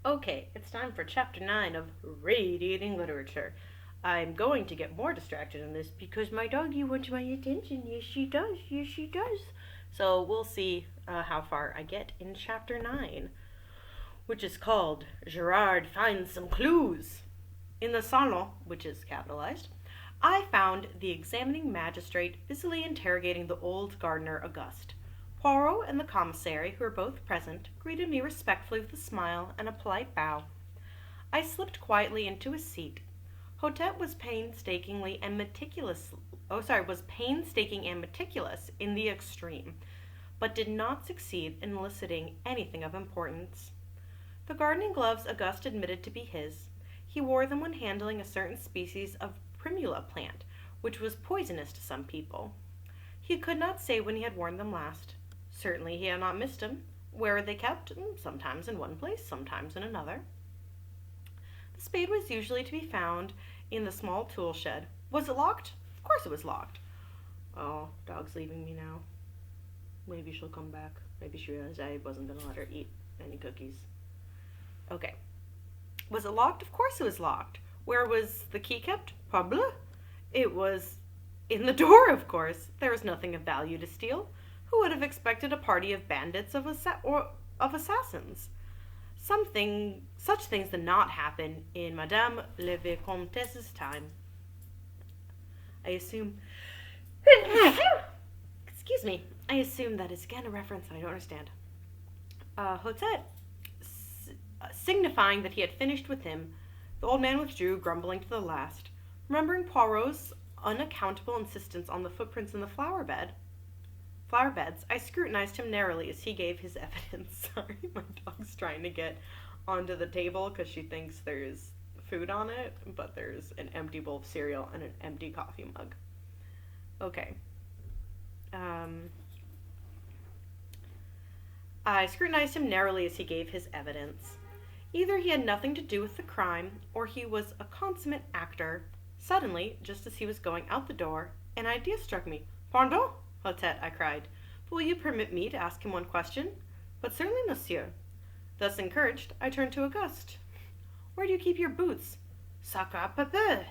Okay, it's time for Chapter 9 of Radiating Literature. I'm going to get more distracted in this because my doggy wants my attention. Yes, she does. Yes, she does. So we'll see how far I get in Chapter 9, which is called Gerard Finds Some Clues. In the salon, which is capitalized, I found the examining magistrate busily interrogating the old gardener Auguste. Poirot and the commissary, who were both present, greeted me respectfully with a smile and a polite bow. I slipped quietly into a seat. Hotet was painstaking and meticulous in the extreme, but did not succeed in eliciting anything of importance. The gardening gloves Auguste admitted to be his. He wore them when handling a certain species of primula plant, which was poisonous to some people. He could not say when he had worn them last. Certainly he had not missed them. Where were they kept? Sometimes in one place, sometimes in another. The spade was usually to be found in the small tool shed. Was it locked? Of course it was locked. Oh, dog's leaving me now. Maybe she'll come back. Maybe she realized I wasn't going to let her eat any cookies. Okay. Was it locked? Of course it was locked. Where was the key kept? Parbleu! It was in the door, of course. There was nothing of value to steal. Who would have expected a party of bandits or of assassins? Such things did not happen in Madame la Vicomtesse's time. I assume... Excuse me. I assume that is again a reference that I don't understand. Hotet, signifying that he had finished with him, the old man withdrew, grumbling to the last. Remembering Poirot's unaccountable insistence on the footprints in the flower beds, I scrutinized him narrowly as he gave his evidence. Sorry, my dog's trying to get onto the table because she thinks there's food on it, but there's an empty bowl of cereal and an empty coffee mug. Okay. I scrutinized him narrowly as he gave his evidence. Either he had nothing to do with the crime, or he was a consummate actor. Suddenly, just as he was going out the door, an idea struck me. Pardon, Hotet, I cried. But will you permit me to ask him one question? But certainly, monsieur. Thus encouraged, I turned to Auguste. Where do you keep your boots? Sacre papa.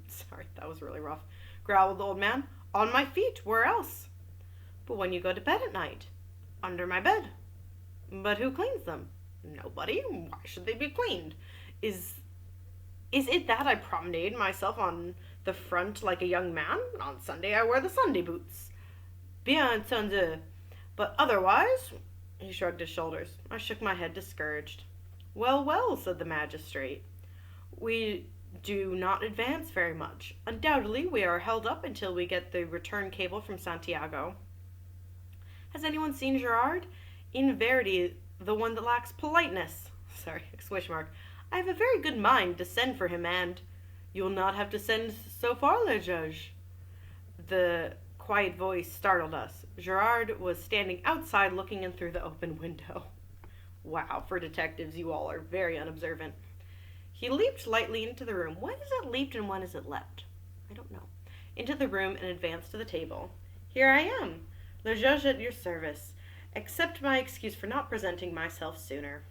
Sorry, that was really rough. Growled the old man. On my feet, where else? But when you go to bed at night? Under my bed. But who cleans them? Nobody. Why should they be cleaned? Is it that I promenade myself on the front like a young man? On Sunday I wear the Sunday boots. Bien entendu. But otherwise... He shrugged his shoulders. I shook my head, discouraged. Well, well, said the magistrate. We do not advance very much. Undoubtedly, we are held up until we get the return cable from Santiago. Has anyone seen Gerard? In verity, the one that lacks politeness. Sorry, exclamation mark. I have a very good mind to send for him, and you will not have to send so far, le judge. The quiet voice startled us. Gerard was standing outside looking in through the open window. Wow, for detectives, you all are very unobservant. He leaped lightly into the room. When is it leaped and when is it leapt? I don't know. Into the room and advanced to the table. Here I am, le judge at your service. Accept my excuse for not presenting myself sooner.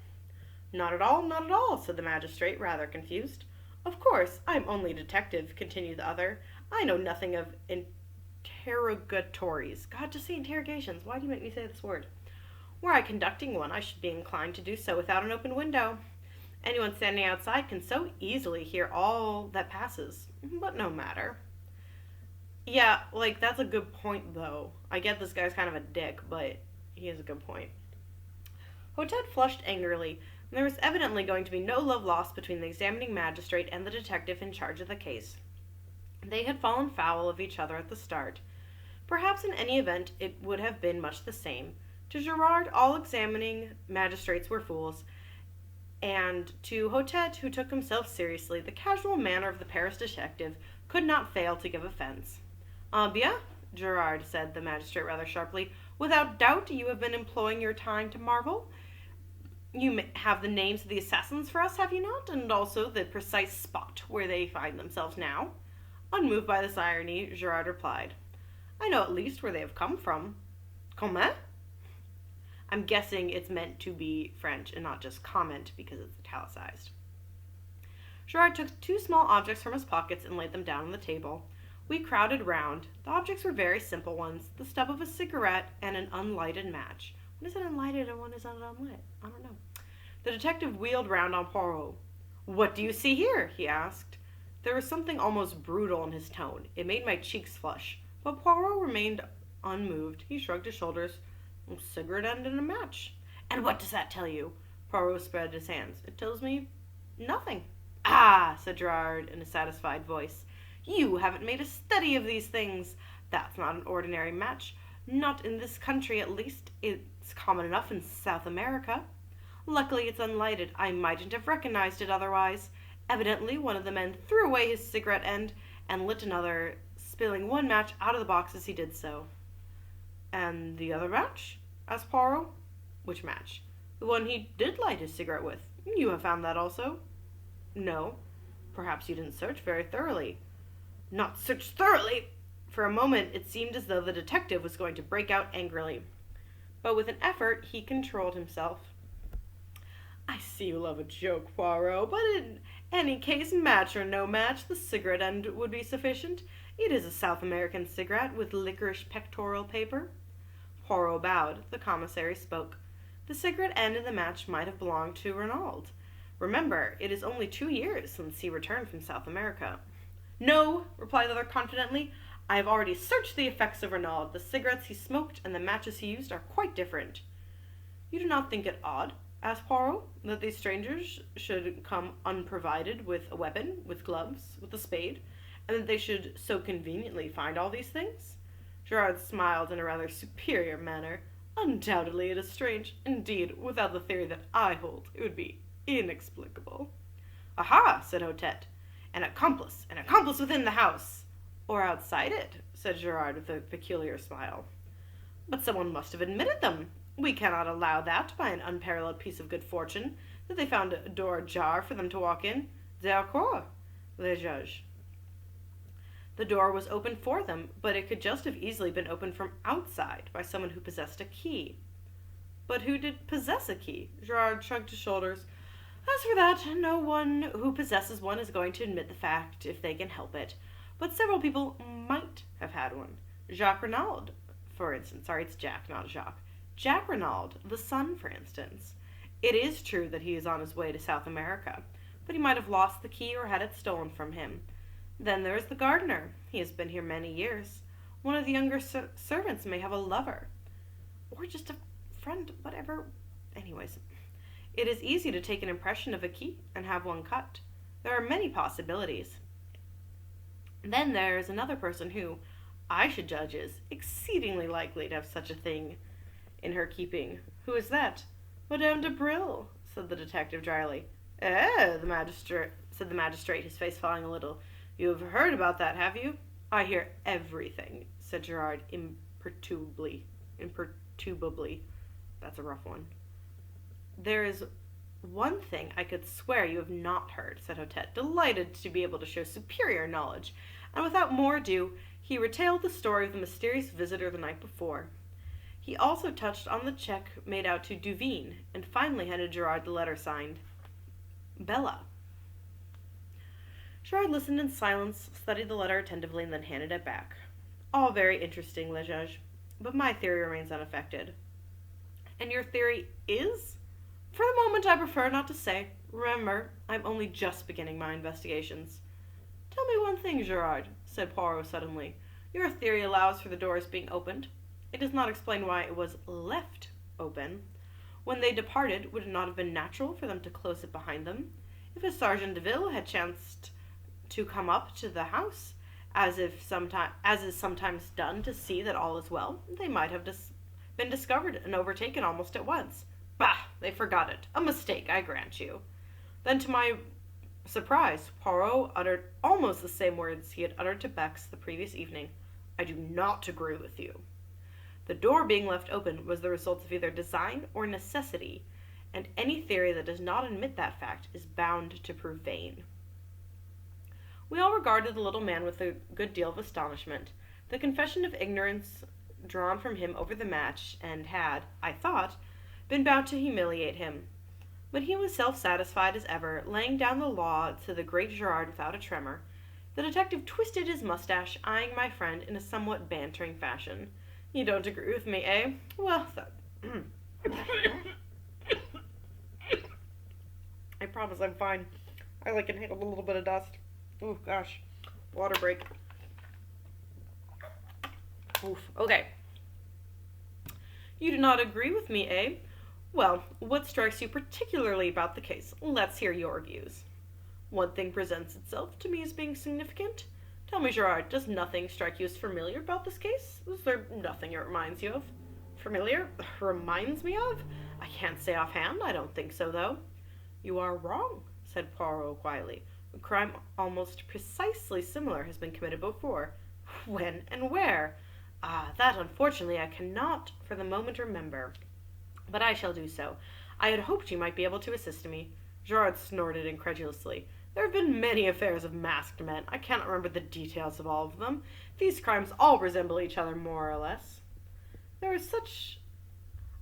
Not at all, said the magistrate, rather confused. Of course, I am only a detective, continued the other. I know nothing of interrogatories. God, just say interrogations. Why do you make me say this word? Were I conducting one, I should be inclined to do so without an open window. Anyone standing outside can so easily hear all that passes. But no matter. Yeah, that's a good point, though. I get this guy's kind of a dick, but he has a good point. Hotet flushed angrily. There was evidently going to be no love lost between the examining magistrate and the detective in charge of the case. They had fallen foul of each other at the start. Perhaps in any event it would have been much the same. To Gerard, all examining magistrates were fools, and to Hotet, who took himself seriously, the casual manner of the Paris detective could not fail to give offense. "Ah bien," Gerard said, the magistrate rather sharply. "Without doubt you have been employing your time to marvel. You have the names of the assassins for us, have you not? And also the precise spot where they find themselves now?" Unmoved by this irony, Gerard replied, "I know at least where they have come from." "Comment?" I'm guessing it's meant to be French and not just comment because it's italicized. Gerard took 2 small objects from his pockets and laid them down on the table. We crowded round. The objects were very simple ones, the stub of a cigarette and an unlighted match. When is it unlighted and when is it unlit? I don't know. The detective wheeled round on Poirot. "What do you see here?" he asked. There was something almost brutal in his tone. It made my cheeks flush. But Poirot remained unmoved. He shrugged his shoulders. "A cigarette end and a match." "And what does that tell you?" Poirot spread his hands. "It tells me nothing." "Ah," said Gerard in a satisfied voice. "You haven't made a study of these things. That's not an ordinary match. Not in this country, at least. It's common enough in South America. Luckily it's unlighted. I mightn't have recognized it otherwise. Evidently one of the men threw away his cigarette end and lit another, spilling one match out of the box as he did so." "And the other match?" asked Poirot. "Which match?" "The one he did light his cigarette with. You have found that also?" "No. Perhaps you didn't search very thoroughly." "Not search thoroughly!" For a moment it seemed as though the detective was going to break out angrily. But with an effort he controlled himself. "I see you love a joke, Poirot, but in any case, match or no match, the cigarette end would be sufficient. It is a South American cigarette with licorice pectoral paper." Poirot bowed. The commissary spoke. "The cigarette end and the match might have belonged to Renaud. Remember, it is only 2 years since he returned from South America." "No," replied the other confidently. "I have already searched the effects of Renaud. The cigarettes he smoked and the matches he used are quite different." "You do not think it odd," asked Poirot, "that these strangers should come unprovided with a weapon, with gloves, with a spade, and that they should so conveniently find all these things?" Gerard smiled in a rather superior manner. "Undoubtedly it is strange. Indeed, without the theory that I hold, it would be inexplicable." "Aha!" said Hotet. An accomplice within the house!" "Or outside it," said Gerard with a peculiar smile. "But someone must have admitted them. We cannot allow that by an unparalleled piece of good fortune, that they found a door ajar for them to walk in. D'accord, le juge. The door was opened for them, but it could just have easily been opened from outside by someone who possessed a key." "But who did possess a key?" Gerard shrugged his shoulders. "As for that, no one who possesses one is going to admit the fact if they can help it. But several people might have had one. Jacques Renaud, for instance. Sorry, it's Jack, not Jacques. Jack Renaud, the son, for instance. It is true that he is on his way to South America, but he might have lost the key or had it stolen from him. Then there is the gardener. He has been here many years. One of the younger servants may have a lover. Or just a friend, whatever. Anyways, it is easy to take an impression of a key and have one cut. There are many possibilities. Then there is another person who, I should judge, is exceedingly likely to have such a thing in her keeping." "Who is that?" "Madame de Brille," said the detective dryly. "Eh," said the magistrate, his face falling a little. "You have heard about that, have you?" "I hear everything," said Gerard imperturbably. That's a rough one. "There is one thing I could swear you have not heard," said Hotet, delighted to be able to show superior knowledge, and without more ado, he retailed the story of the mysterious visitor the night before. He also touched on the check made out to Duveen, and finally handed Gerard the letter signed Bella. Gerard listened in silence, studied the letter attentively, and then handed it back. "All very interesting, le juge, but my theory remains unaffected." "And your theory is?" "For the moment I prefer not to say. Remember, I'm only just beginning my investigations." "Tell me one thing, Gerard," said Poirot suddenly. "Your theory allows for the doors being opened. It does not explain why it was left open. When they departed, would it not have been natural for them to close it behind them? If a Sergeant de Ville had chanced to come up to the house, as is sometimes done, to see that all is well, they might have been discovered and overtaken almost at once. Bah! They forgot it. A mistake, I grant you." Then, to my surprise, Poirot uttered almost the same words he had uttered to Bex the previous evening. "I do not agree with you." The door being left open was the result of either design or necessity, and any theory that does not admit that fact is bound to prove vain. We all regarded the little man with a good deal of astonishment. The confession of ignorance drawn from him over the match, and had, I thought, been bound to humiliate him. But he was self-satisfied as ever, laying down the law to the great Gerard without a tremor. The detective twisted his mustache, eyeing my friend in a somewhat bantering fashion. You don't agree with me, eh? Well, I promise I'm fine. I can handle a little bit of dust. Ooh, gosh. Water break. Oof. Okay. You do not agree with me, eh? Well, what strikes you particularly about the case? Let's hear your views. One thing presents itself to me as being significant. Tell me, Gerard, does nothing strike you as familiar about this case? Is there nothing it reminds you of? Familiar? Reminds me of? I can't say offhand. I don't think so, though. You are wrong, said Poirot quietly. A crime almost precisely similar has been committed before. When and where? Ah, that unfortunately I cannot for the moment remember. But I shall do so. I had hoped you might be able to assist me. Gerard snorted incredulously. There have been many affairs of masked men. I cannot remember the details of all of them. These crimes all resemble each other more or less. There is such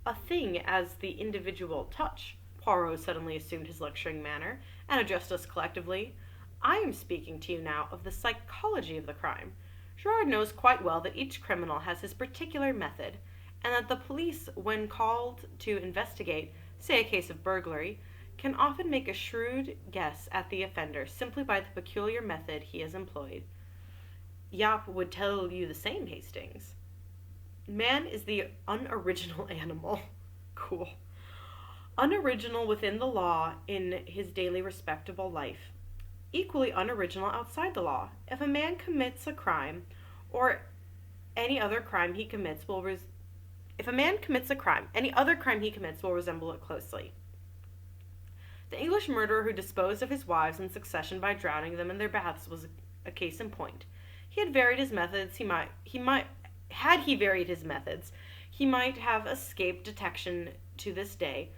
a thing as the individual touch. Poirot suddenly assumed his lecturing manner, and addressed us collectively. I am speaking to you now of the psychology of the crime. Gerard knows quite well that each criminal has his particular method, and that the police, when called to investigate, say, a case of burglary, can often make a shrewd guess at the offender simply by the peculiar method he has employed. Yap would tell you the same, Hastings. Man is the unoriginal animal. Cool. Unoriginal within the law in his daily respectable life. Equally unoriginal outside the law. If a man commits a crime, or any other crime he commits will if a man commits a crime, any other crime he commits will resemble it closely. The English murderer who disposed of his wives in succession by drowning them in their baths was a case in point. He had varied his methods. Had he varied his methods, he might have escaped detection to this day,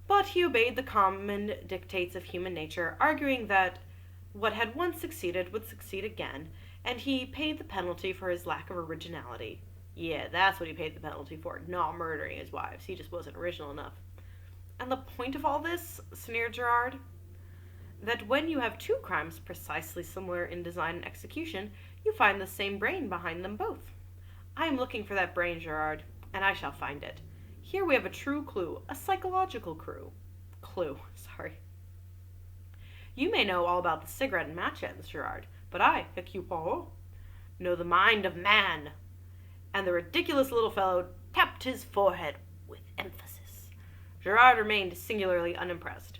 but he obeyed the common dictates of human nature, arguing that what had once succeeded would succeed again, and he paid the penalty for his lack of originality. Yeah, that's what he paid the penalty for, not murdering his wives. He just wasn't original enough. And the point of all this, sneered Gerard, that when you have two crimes precisely similar in design and execution, you find the same brain behind them both. I am looking for that brain, Gerard, and I shall find it. Here we have a true clue, a psychological clue. You may know all about the cigarette and match ends, Gerard, but I, Hercule Poirot, know the mind of man. And the ridiculous little fellow tapped his forehead with emphasis. Gerard remained singularly unimpressed.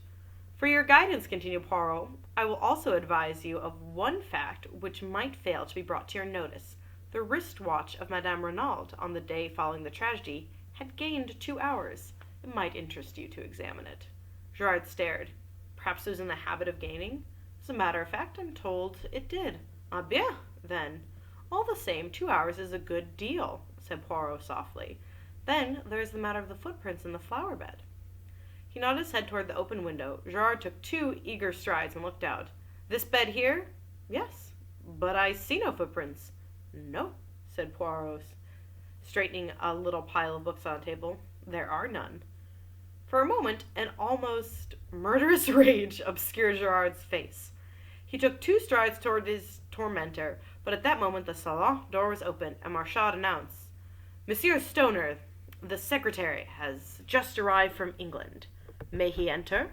For your guidance, continued Poirot, I will also advise you of one fact which might fail to be brought to your notice. The wristwatch of Madame Renaud on the day following the tragedy had gained 2 hours. It might interest you to examine it. Gerard stared. Perhaps it was in the habit of gaining? As a matter of fact, I'm told it did. Ah bien, then. All the same, 2 hours is a good deal, said Poirot softly. Then there's the matter of the footprints in the flower bed. He nodded his head toward the open window. Gerard took 2 eager strides and looked out. This bed here? Yes. But I see no footprints. No, said Poirot, straightening a little pile of books on the table. There are none. For a moment, an almost murderous rage obscured Gerard's face. He took 2 strides toward his tormentor, but at that moment the salon door was open, and Marchand announced, Monsieur Stoner, the secretary, has just arrived from England. May he enter?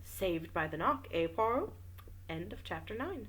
Saved by the knock, eh, Poirot? End of chapter 9.